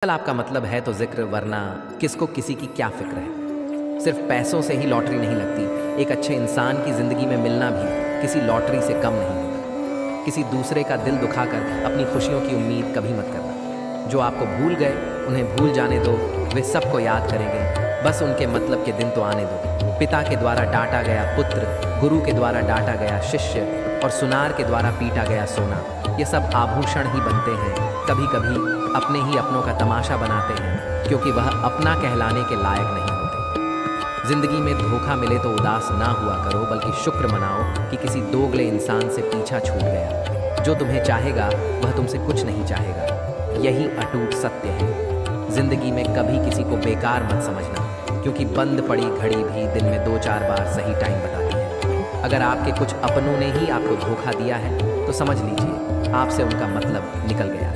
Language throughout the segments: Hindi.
कल आपका मतलब है तो जिक्र, वरना किसको किसी की क्या फिक्र है। सिर्फ पैसों से ही लॉटरी नहीं लगती। एक अच्छे इंसान की ज़िंदगी में मिलना भी किसी लॉटरी से कम नहीं होता। किसी दूसरे का दिल दुखाकर अपनी खुशियों की उम्मीद कभी मत करना। जो आपको भूल गए उन्हें भूल जाने दो, वे सबको याद करेंगे, बस उनके मतलब के दिन तो आने दो। पिता के द्वारा डांटा गया पुत्र, गुरु के द्वारा डांटा गया शिष्य और सुनार के द्वारा पीटा गया सोना, ये सब आभूषण ही बनते हैं। कभी कभी अपने ही अपनों का तमाशा बनाते हैं, क्योंकि वह अपना कहलाने के लायक नहीं होते। जिंदगी में धोखा मिले तो उदास ना हुआ करो, बल्कि शुक्र मनाओ कि किसी दोगले इंसान से पीछा छूट गया। जो तुम्हें चाहेगा वह तुमसे कुछ नहीं चाहेगा, यही अटूट सत्य है। जिंदगी में कभी किसी को बेकार मत समझना, क्योंकि बंद पड़ी घड़ी भी दिन में 2-4 बार सही टाइम बताती है। अगर आपके कुछ अपनों ने ही आपको धोखा दिया है तो समझ लीजिए आपसे उनका मतलब निकल गया।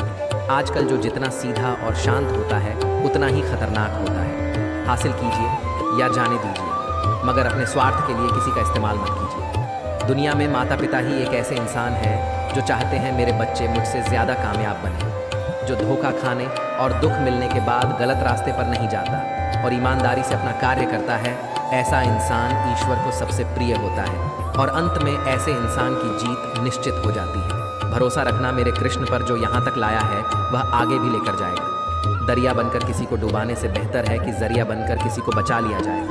आजकल जो जितना सीधा और शांत होता है उतना ही खतरनाक होता है। हासिल कीजिए या जाने दीजिए, मगर अपने स्वार्थ के लिए किसी का इस्तेमाल मत कीजिए। दुनिया में माता पिता ही एक ऐसे इंसान है जो चाहते हैं मेरे बच्चे मुझसे ज़्यादा कामयाब बने। जो धोखा खाने और दुख मिलने के बाद गलत रास्ते पर नहीं जाता और ईमानदारी से अपना कार्य करता है, ऐसा इंसान ईश्वर को सबसे प्रिय होता है और अंत में ऐसे इंसान की जीत निश्चित हो जाती है। भरोसा रखना मेरे कृष्ण पर, जो यहाँ तक लाया है वह आगे भी लेकर जाएगा। दरिया बनकर किसी को डुबाने से बेहतर है कि जरिया बनकर किसी को बचा लिया जाए।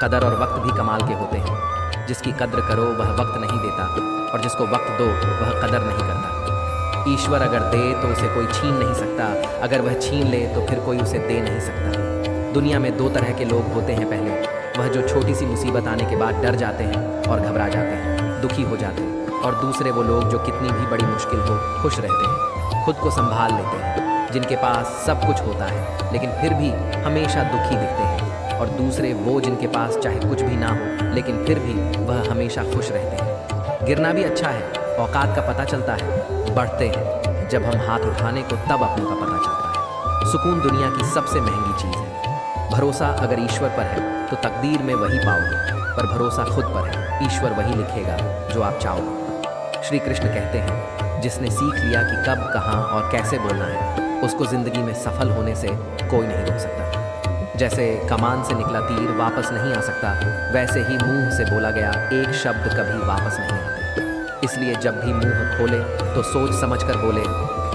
कदर और वक्त भी कमाल के होते हैं। जिसकी कद्र करो वह वक्त नहीं देता, और जिसको वक्त दो वह कदर नहीं करता। ईश्वर अगर दे तो उसे कोई छीन नहीं सकता, अगर वह छीन ले तो फिर कोई उसे दे नहीं सकता। दुनिया में 2 तरह के लोग होते हैं। पहले वह जो छोटी सी मुसीबत आने के बाद डर जाते हैं और घबरा जाते हैं, दुखी हो जाते हैं, और दूसरे वो लोग जो कितनी भी बड़ी मुश्किल हो खुश रहते हैं, खुद को संभाल लेते हैं, जिनके पास सब कुछ होता है लेकिन फिर भी हमेशा दुखी दिखते हैं। और दूसरे वो जिनके पास चाहे कुछ भी ना हो लेकिन फिर भी वह हमेशा खुश रहते हैं। गिरना भी अच्छा है, औकात का पता चलता है। बढ़ते हैं जब हम हाथ उठाने को तब अपनों का पता चलता है। सुकून दुनिया की सबसे महंगी चीज़ है। भरोसा अगर ईश्वर पर है तो तकदीर में वही पाओगे, पर भरोसा खुद पर है, ईश्वर वही लिखेगा जो आप चाहोगे। श्री कृष्ण कहते हैं, जिसने सीख लिया कि कब, कहाँ और कैसे बोलना है, उसको ज़िंदगी में सफल होने से कोई नहीं रोक सकता। जैसे कमान से निकला तीर वापस नहीं आ सकता, वैसे ही मुंह से बोला गया एक शब्द कभी वापस नहीं आते। इसलिए जब भी मुंह खोले तो सोच समझ कर बोले।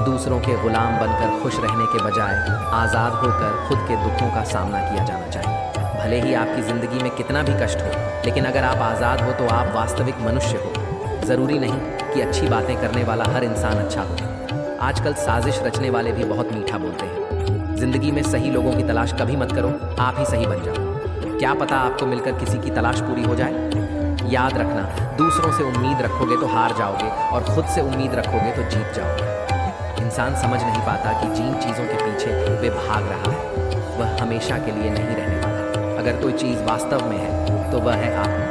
दूसरों के गुलाम बनकर खुश रहने के बजाय आज़ाद होकर खुद के दुखों का सामना किया जाना चाहिए। भले ही आपकी ज़िंदगी में कितना भी कष्ट हो, लेकिन अगर आप आज़ाद हो तो आप वास्तविक मनुष्य हो। ज़रूरी नहीं कि अच्छी बातें करने वाला हर इंसान अच्छा हो। आजकल साजिश रचने वाले भी बहुत मीठा बोलते हैं। ज़िंदगी में सही लोगों की तलाश कभी मत करो, आप ही सही बन जाओ। क्या पता आपको मिलकर किसी की तलाश पूरी हो जाए। याद रखना, दूसरों से उम्मीद रखोगे तो हार जाओगे और खुद से उम्मीद रखोगे तो जीत जाओगे। इंसान समझ नहीं पाता कि जिन चीज़ों के पीछे वे भाग रहा है वह हमेशा के लिए नहीं रहने वाला। अगर कोई चीज़ वास्तव में है तो वह है आप।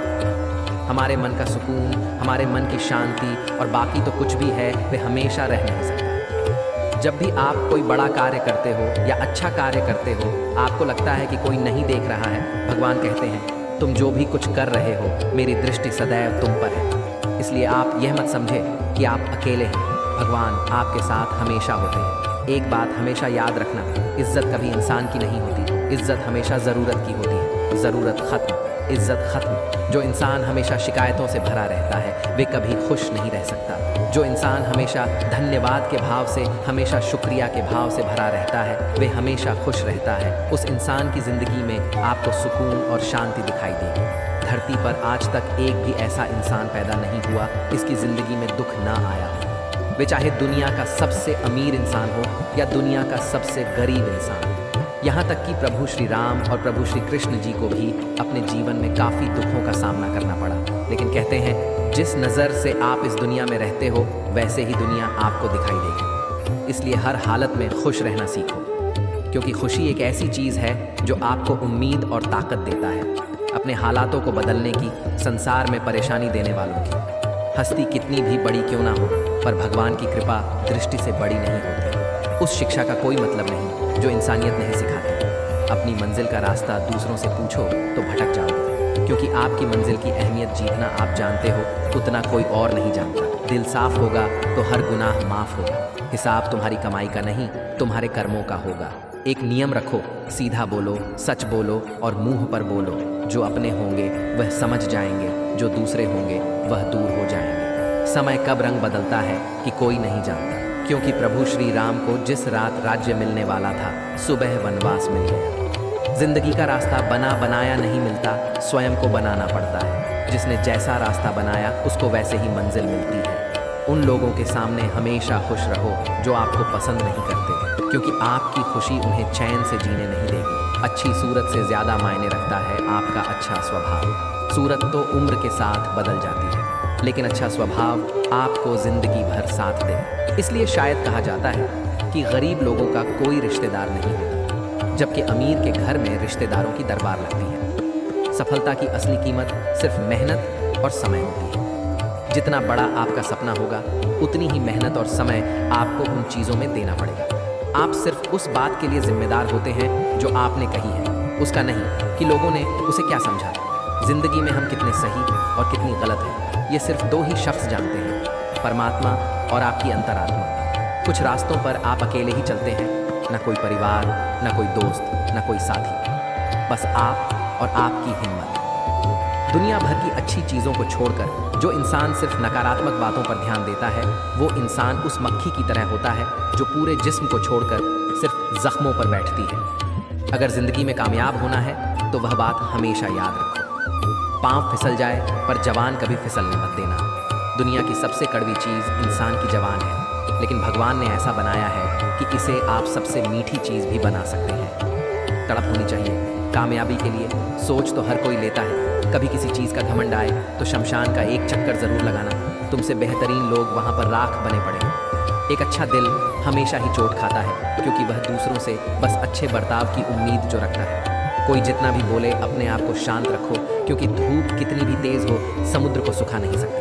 हमारे मन का सुकून, हमारे मन की शांति और बाकी तो कुछ भी है, वे हमेशा रह नहीं सकता। जब भी आप कोई बड़ा कार्य करते हो या अच्छा कार्य करते हो, आपको लगता है कि कोई नहीं देख रहा है, भगवान कहते हैं, तुम जो भी कुछ कर रहे हो मेरी दृष्टि सदैव तुम पर है। इसलिए आप यह मत समझें कि आप अकेले हैं, भगवान आपके साथ हमेशा होते हैं। एक बात हमेशा याद रखना, इज्जत कभी इंसान की नहीं होती, इज्जत हमेशा ज़रूरत की होती है। ज़रूरत ख़त्म, इज्जत ख़त्म। जो इंसान हमेशा शिकायतों से भरा रहता है वे कभी खुश नहीं रह सकता। जो इंसान हमेशा धन्यवाद के भाव से, हमेशा शुक्रिया के भाव से भरा रहता है, वे हमेशा खुश रहता है। उस इंसान की ज़िंदगी में आपको सुकून और शांति दिखाई देगी। धरती पर आज तक एक भी ऐसा इंसान पैदा नहीं हुआ इसकी ज़िंदगी में दुख ना आया हो। वे चाहे दुनिया का सबसे अमीर इंसान हो या दुनिया का सबसे गरीब इंसान। यहाँ तक कि प्रभु श्री राम और प्रभु श्री कृष्ण जी को भी अपने जीवन में काफ़ी दुखों का सामना करना पड़ा, लेकिन कहते हैं जिस नज़र से आप इस दुनिया में रहते हो वैसे ही दुनिया आपको दिखाई देगी। इसलिए हर हालत में खुश रहना सीखो, क्योंकि खुशी एक ऐसी चीज़ है जो आपको उम्मीद और ताकत देता है अपने हालातों को बदलने की, संसार में परेशानी देने वालों की। हस्ती कितनी भी बड़ी क्यों ना हो, पर भगवान की कृपा दृष्टि से बड़ी नहीं होती। उस शिक्षा का कोई मतलब नहीं जो इंसानियत नहीं सिखाती। अपनी मंजिल का रास्ता दूसरों से पूछो तो भटक जाओगे, क्योंकि आपकी मंजिल की अहमियत जितना आप जानते हो उतना कोई और नहीं जानता। दिल साफ होगा तो हर गुनाह माफ होगा। हिसाब तुम्हारी कमाई का नहीं, तुम्हारे कर्मों का होगा। एक नियम रखो, सीधा बोलो, सच बोलो और मुंह पर बोलो। जो अपने होंगे वह समझ जाएंगे, जो दूसरे होंगे वह दूर हो जाएंगे। समय कब रंग बदलता है कि कोई नहीं जानता, क्योंकि प्रभु श्री राम को जिस रात राज्य मिलने वाला था, सुबह वनवास मिल गया। जिंदगी का रास्ता बना बनाया नहीं मिलता, स्वयं को बनाना पड़ता है। जिसने जैसा रास्ता बनाया उसको वैसे ही मंजिल मिलती है। उन लोगों के सामने हमेशा खुश रहो जो आपको पसंद नहीं करते, क्योंकि आपकी खुशी उन्हें चैन से जीने नहीं देगी। अच्छी सूरत से ज़्यादा मायने रखता है आपका अच्छा स्वभाव। सूरत तो उम्र के साथ बदल जाती है, लेकिन अच्छा स्वभाव आपको ज़िंदगी भर साथ दे। इसलिए शायद कहा जाता है कि गरीब लोगों का कोई रिश्तेदार नहीं होता, जबकि अमीर के घर में रिश्तेदारों की दरबार लगती है। सफलता की असली कीमत सिर्फ मेहनत और समय होती है। जितना बड़ा आपका सपना होगा, उतनी ही मेहनत और समय आपको उन चीज़ों में देना पड़ेगा। आप सिर्फ उस बात के लिए जिम्मेदार होते हैं जो आपने कही है, उसका नहीं कि लोगों ने उसे क्या समझा। जिंदगी में हम कितने सही और कितनी गलत हैं, ये सिर्फ दो ही शख्स जानते हैं, परमात्मा और आपकी अंतरात्मा। कुछ रास्तों पर आप अकेले ही चलते हैं, न कोई परिवार, न कोई दोस्त, न कोई साथी, बस आप और आपकी हिम्मत। दुनिया भर की अच्छी चीज़ों को छोड़कर जो इंसान सिर्फ नकारात्मक बातों पर ध्यान देता है, वो इंसान उस मक्खी की तरह होता है जो पूरे जिस्म को छोड़कर सिर्फ जख्मों पर बैठती है। अगर ज़िंदगी में कामयाब होना है तो वह बात हमेशा याद रखो, पाँव फिसल जाए पर जवान कभी फिसलने मत देना। दुनिया की सबसे कड़वी चीज़ इंसान की जवान है, लेकिन भगवान ने ऐसा बनाया है कि इसे आप सबसे मीठी चीज़ भी बना सकते हैं। तड़प होनी चाहिए कामयाबी के लिए। सोच तो हर कोई लेता है, कभी किसी चीज़ का घमंड आए तो शमशान का एक चक्कर ज़रूर लगाना। तुमसे बेहतरीन लोग वहाँ पर राख बने पड़े। एक अच्छा दिल हमेशा ही चोट खाता है, क्योंकि वह दूसरों से बस अच्छे बर्ताव की उम्मीद जो रखता है। कोई जितना भी बोले, अपने आप को शांत रखो, क्योंकि धूप कितनी भी तेज़ हो, समुद्र को सुखा नहीं सकती।